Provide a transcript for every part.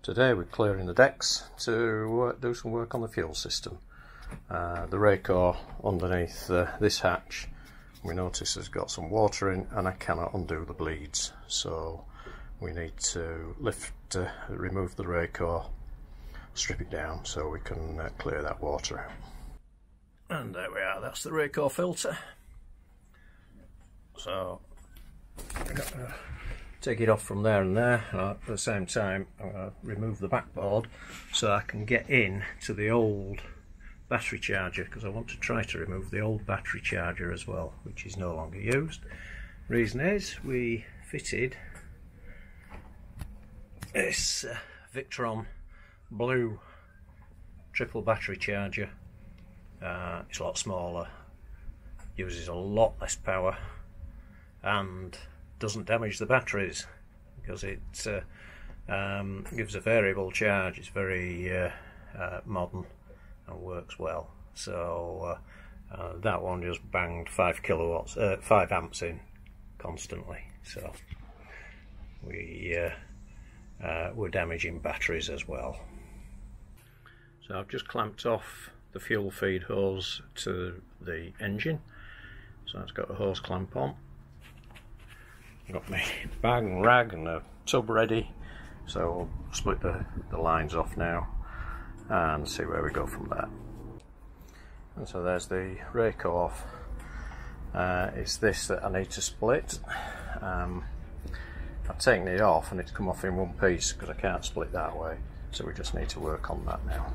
Today we're clearing the decks to do some work on the fuel system. The Racor underneath this hatch, we notice has got some water in, and I cannot undo the bleeds, so we need to remove the Racor, strip it down so we can clear that water out. And there we are, that's the Racor filter. So I'm going to take it off from there and there, and at the same time I'm going to remove the backboard so I can get in to the old battery charger, because I want to try to remove the old battery charger as well, which is no longer used. Reason is we fitted this Victron blue triple battery charger. It's a lot smaller, uses a lot less power, and doesn't damage the batteries because it gives a variable charge. It's very modern and works well. So that one just banged 5 amps in constantly. So we're damaging batteries as well. So I've just clamped off the fuel feed hose to the engine. So it's got a hose clamp on. Got my bag and rag and a tub ready, so we'll split the lines off now and see where we go from there. And so there's the Racor off. It's this that I need to split. I've taken it off and it's come off in one piece because I can't split that way, so we just need to work on that now.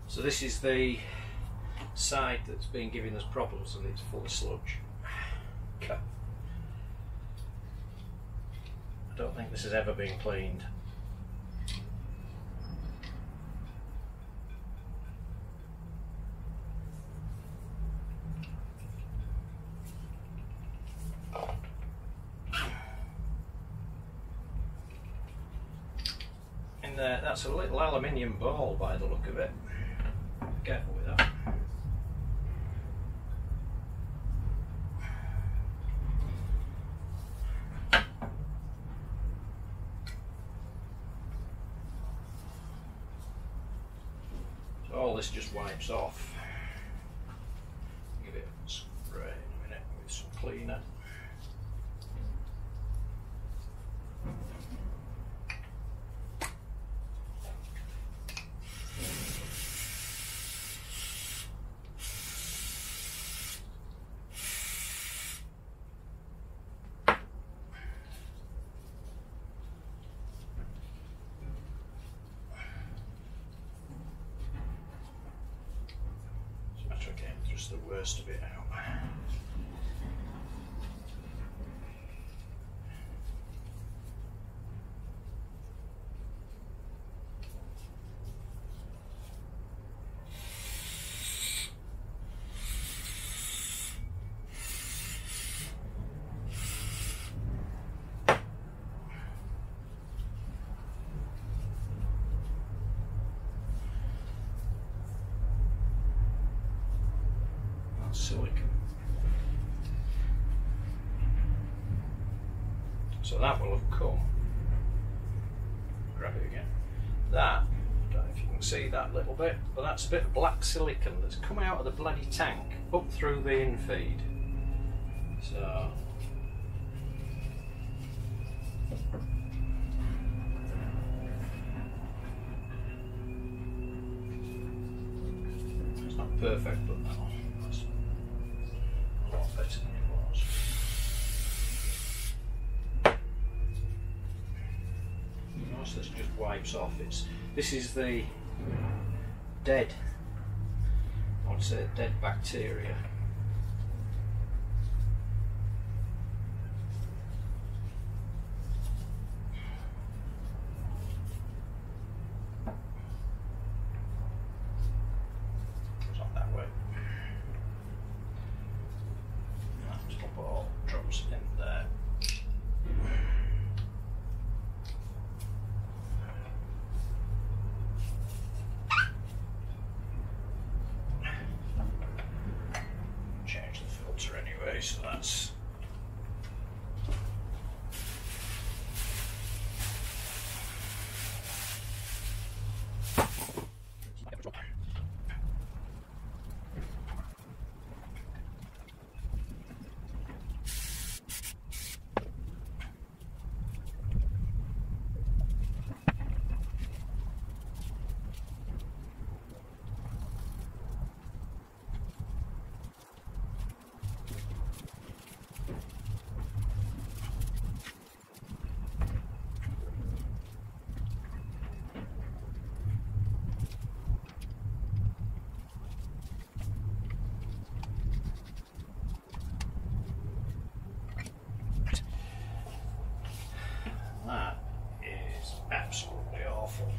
So this is the side that's been giving us problems, and it's full of sludge. Okay. I don't think this has ever been cleaned. In there, that's a little aluminium ball by the look of it. Careful with that. So all this just wipes off. Give it a spray in a minute with some cleaner. Just the worst of it out. Silicon. So that will have come. Grab it again. that, I don't know if you can see that little bit, but that's a bit of black silicon that's come out of the bloody tank up through the infeed. So it's not perfect, but no, that's a lot better than it was. Nice, this just wipes off. This is the dead, I would say dead bacteria. It's not that way. Just put all drops in there. Anyway, so that's that is absolutely awful.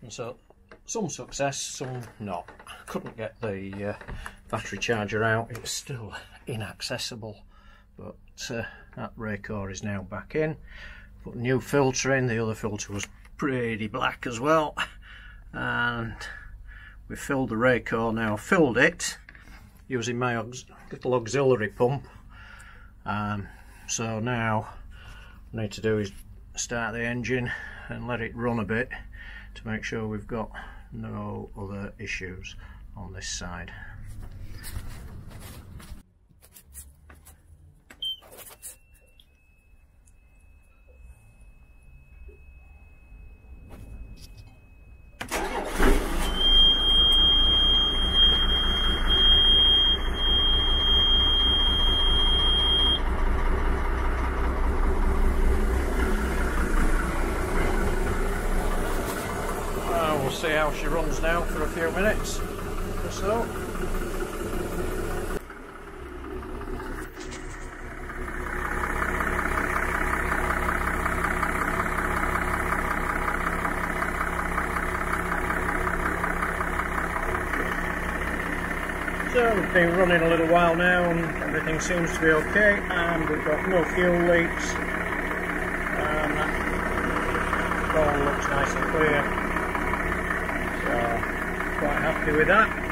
And so some success, some not. Couldn't get the battery charger out, it's still inaccessible, but that Racor is now back in. Put a new filter in, the other filter was pretty black as well, and we filled the Racor now. Filled it using my little auxiliary pump, so now what I need to do is start the engine and let it run a bit to make sure we've got no other issues on this side. We'll see how she runs now for a few minutes or so. So we've been running a little while now and everything seems to be okay, and we've got no fuel leaks, and that all looks nice and clear, so quite happy with that.